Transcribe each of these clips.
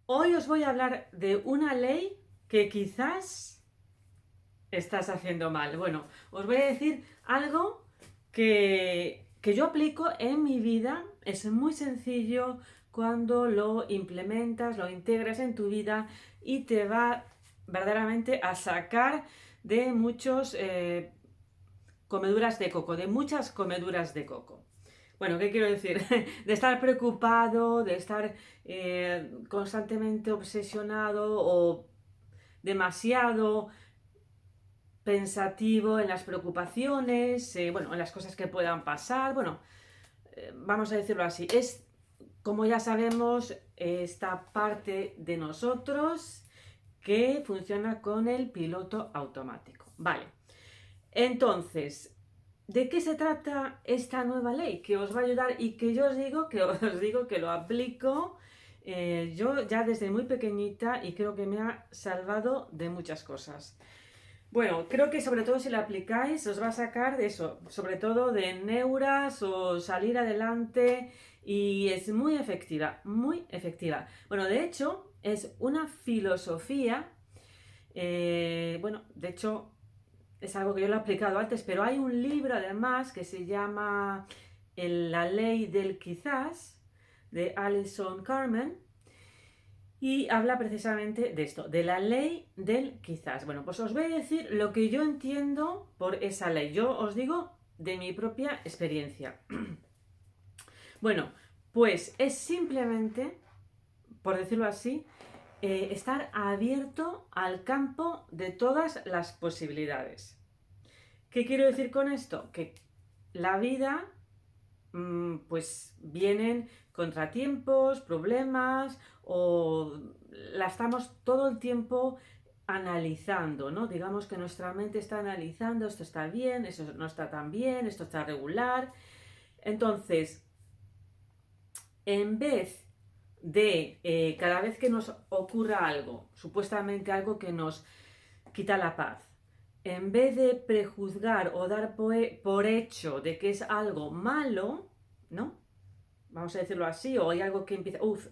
Hoy os voy a hablar de una ley que quizás estás haciendo mal. Bueno, os voy a decir algo que yo aplico en mi vida. Es muy sencillo cuando lo implementas, lo integras en tu vida y te va verdaderamente a sacar de muchos comeduras de coco, de muchas comeduras de coco. Bueno, ¿qué quiero decir? De estar preocupado, de estar constantemente obsesionado o demasiado pensativo en las preocupaciones, bueno, en las cosas que puedan pasar. Bueno, vamos a decirlo así. Es, como ya sabemos, esta parte de nosotros que funciona con el piloto automático. Vale. Entonces, ¿de qué se trata esta nueva ley que os va a ayudar y que yo os digo que lo aplico yo ya desde muy pequeñita y creo que me ha salvado de muchas cosas? Bueno, creo que sobre todo si la aplicáis os va a sacar de eso, sobre todo de neuras o salir adelante, y es muy efectiva, muy efectiva. Bueno, de hecho es una filosofía, bueno, de hecho es algo que yo lo he aplicado antes, pero hay un libro además que se llama La ley del quizás, de Alison Carmen, y habla precisamente de esto, de la ley del quizás. Bueno, pues os voy a decir lo que yo entiendo por esa ley. Yo os digo de mi propia experiencia. Bueno, pues es simplemente, por decirlo así, estar abierto al campo de todas las posibilidades. ¿Qué quiero decir con esto? Que la vida, pues vienen contratiempos, problemas, o la estamos todo el tiempo analizando, ¿no? Digamos que nuestra mente está analizando, esto está bien, eso no está tan bien, esto está regular. Entonces, en vez de cada vez que nos ocurra algo, supuestamente algo que nos quita la paz, en vez de prejuzgar o dar por hecho de que es algo malo, ¿no? Vamos a decirlo así, o hay algo que empieza, uff,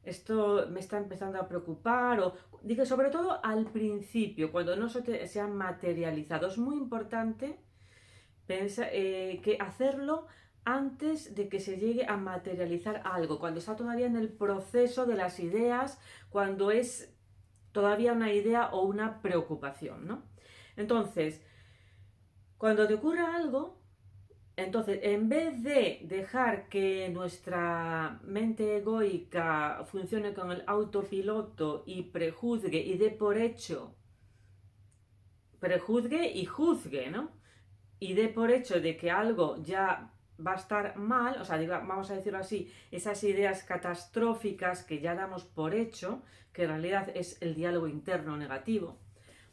esto me está empezando a preocupar, o digo, sobre todo al principio, cuando no se ha materializado, es muy importante que hacerlo antes de que se llegue a materializar algo, cuando está todavía en el proceso de las ideas, cuando es todavía una idea o una preocupación, ¿no? Entonces, cuando te ocurra algo, entonces, en vez de dejar que nuestra mente egoica funcione con el autopiloto y prejuzgue y dé por hecho, prejuzgue y juzgue, ¿no? Y dé por hecho de que algo ya va a estar mal, o sea, vamos a decirlo así, esas ideas catastróficas que ya damos por hecho, que en realidad es el diálogo interno negativo.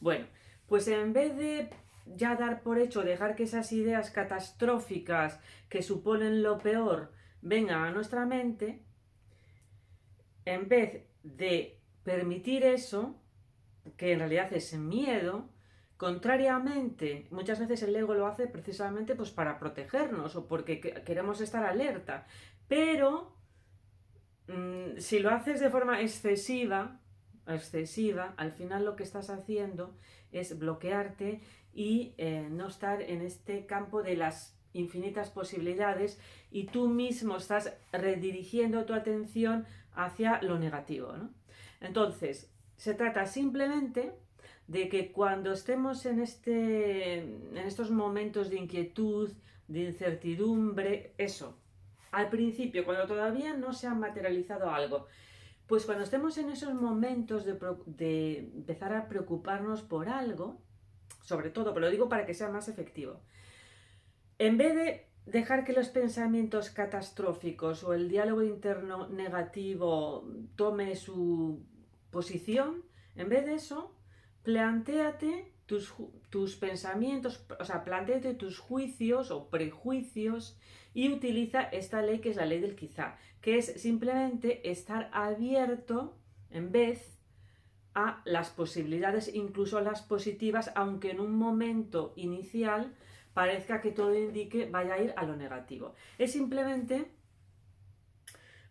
Bueno, pues en vez de ya dar por hecho, dejar que esas ideas catastróficas que suponen lo peor vengan a nuestra mente, en vez de permitir eso, que en realidad es miedo, contrariamente, muchas veces el ego lo hace precisamente pues para protegernos o porque queremos estar alerta, pero si lo haces de forma excesiva, al final lo que estás haciendo es bloquearte y no estar en este campo de las infinitas posibilidades, y tú mismo estás redirigiendo tu atención hacia lo negativo, ¿no? Entonces, se trata simplemente de que cuando estemos en estos momentos de inquietud, de incertidumbre, eso, al principio, cuando todavía no se ha materializado algo, pues cuando estemos en esos momentos de empezar a preocuparnos por algo, sobre todo, pero lo digo para que sea más efectivo, en vez de dejar que los pensamientos catastróficos o el diálogo interno negativo tome su posición, en vez de eso, plantéate tus pensamientos, o sea, plantéate tus juicios o prejuicios y utiliza esta ley que es la ley del quizá, que es simplemente estar abierto en vez a las posibilidades, incluso a las positivas, aunque en un momento inicial parezca que todo indique vaya a ir a lo negativo. Es simplemente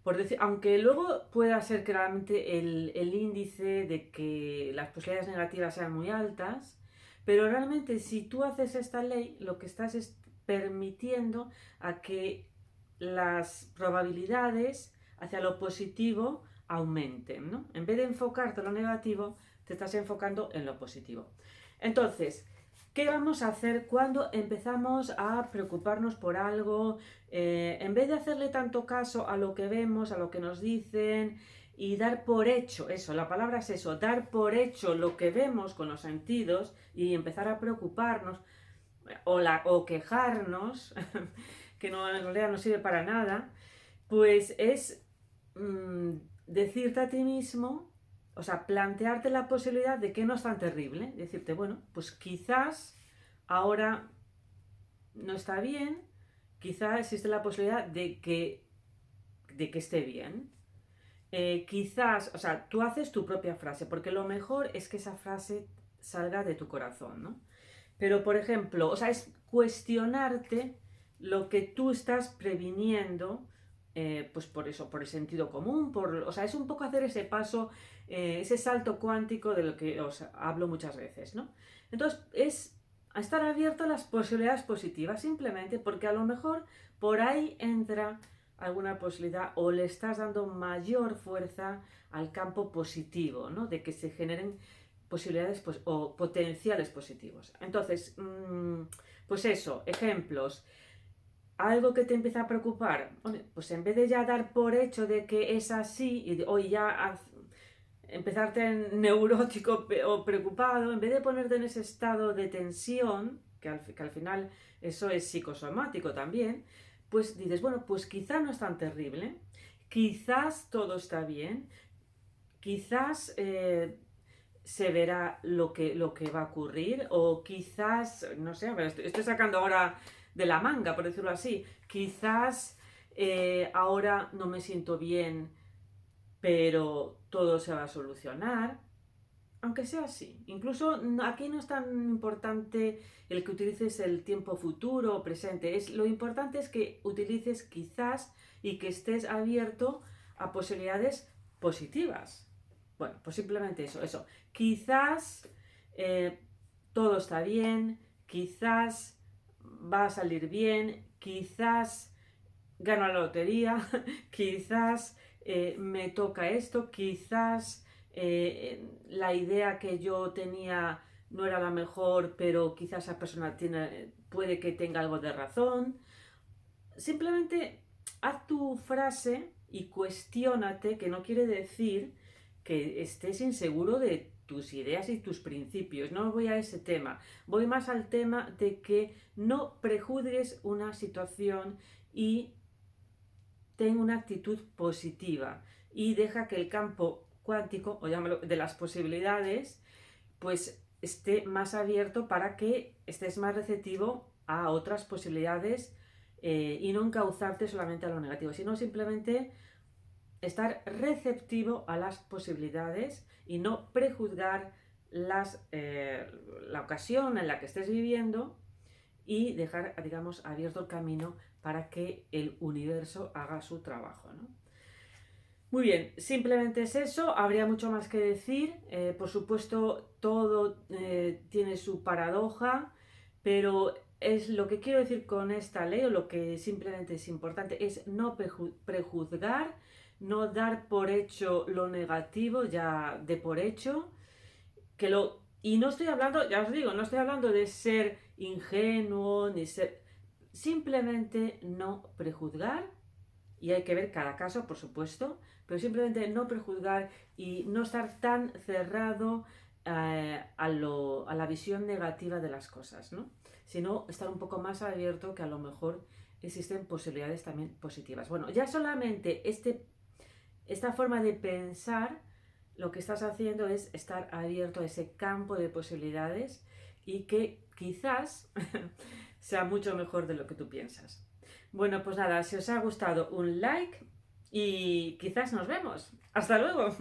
por decir, aunque luego pueda ser que realmente el índice de que las posibilidades negativas sean muy altas, pero realmente si tú haces esta ley, lo que estás es permitiendo a que las probabilidades hacia lo positivo aumenten, ¿no? En vez de enfocarte en lo negativo, te estás enfocando en lo positivo. Entonces, ¿qué vamos a hacer cuando empezamos a preocuparnos por algo? En vez de hacerle tanto caso a lo que vemos, a lo que nos dicen y dar por hecho, eso, la palabra es eso, dar por hecho lo que vemos con los sentidos y empezar a preocuparnos o quejarnos, que no, en realidad no sirve para nada, pues es decirte a ti mismo, o sea, plantearte la posibilidad de que no es tan terrible, decirte, bueno, pues quizás ahora no está bien, quizás existe la posibilidad de que esté bien. Quizás, o sea, tú haces tu propia frase, porque lo mejor es que esa frase salga de tu corazón, ¿no? Pero, por ejemplo, o sea, es cuestionarte lo que tú estás previniendo, pues por eso, por el sentido común, o sea, es un poco hacer ese paso, ese salto cuántico de lo que os hablo muchas veces, ¿no? Entonces, es estar abierto a las posibilidades positivas, simplemente porque a lo mejor por ahí entra alguna posibilidad o le estás dando mayor fuerza al campo positivo, ¿no? De que se generen posibilidades o potenciales positivos. Entonces, pues eso, ejemplos. Algo que te empieza a preocupar, pues en vez de ya dar por hecho de que es así y hoy ya empezarte en neurótico o preocupado, en vez de ponerte en ese estado de tensión, que al final eso es psicosomático también, pues dices, bueno, pues quizá no es tan terrible, quizás todo está bien, quizás se verá lo que va a ocurrir o quizás, no sé, a ver, estoy sacando ahora de la manga, por decirlo así, quizás ahora no me siento bien, pero todo se va a solucionar, aunque sea así. Incluso aquí no es tan importante el que utilices el tiempo futuro o presente, lo importante es que utilices quizás y que estés abierto a posibilidades positivas. Bueno, pues simplemente eso. Quizás todo está bien, quizás va a salir bien, quizás gano la lotería, quizás me toca esto, quizás la idea que yo tenía no era la mejor, pero quizás esa persona puede que tenga algo de razón. Simplemente haz tu frase y cuestiónate, que no quiere decir que estés inseguro de tus ideas y tus principios. No voy a ese tema. Voy más al tema de que no prejuzgues una situación y ten una actitud positiva y deja que el campo cuántico, o llámalo, de las posibilidades, pues esté más abierto para que estés más receptivo a otras posibilidades y no encauzarte solamente a lo negativo, sino simplemente estar receptivo a las posibilidades y no prejuzgar la ocasión en la que estés viviendo y dejar, digamos, abierto el camino para que el universo haga su trabajo, ¿no? Muy bien, simplemente es eso, habría mucho más que decir, por supuesto todo tiene su paradoja, pero es lo que quiero decir con esta ley, o lo que simplemente es importante, es no prejuzgar, no dar por hecho lo negativo, ya de por hecho, y no estoy hablando, ya os digo, no estoy hablando de ser ingenuo, ni ser, simplemente no prejuzgar, y hay que ver cada caso, por supuesto, pero simplemente no prejuzgar y no estar tan cerrado a la visión negativa de las cosas, ¿no? Sino estar un poco más abierto, que a lo mejor existen posibilidades también positivas. Bueno, ya solamente esta forma de pensar, lo que estás haciendo es estar abierto a ese campo de posibilidades y que quizás sea mucho mejor de lo que tú piensas. Bueno, pues nada, si os ha gustado un like y quizás nos vemos. Hasta luego.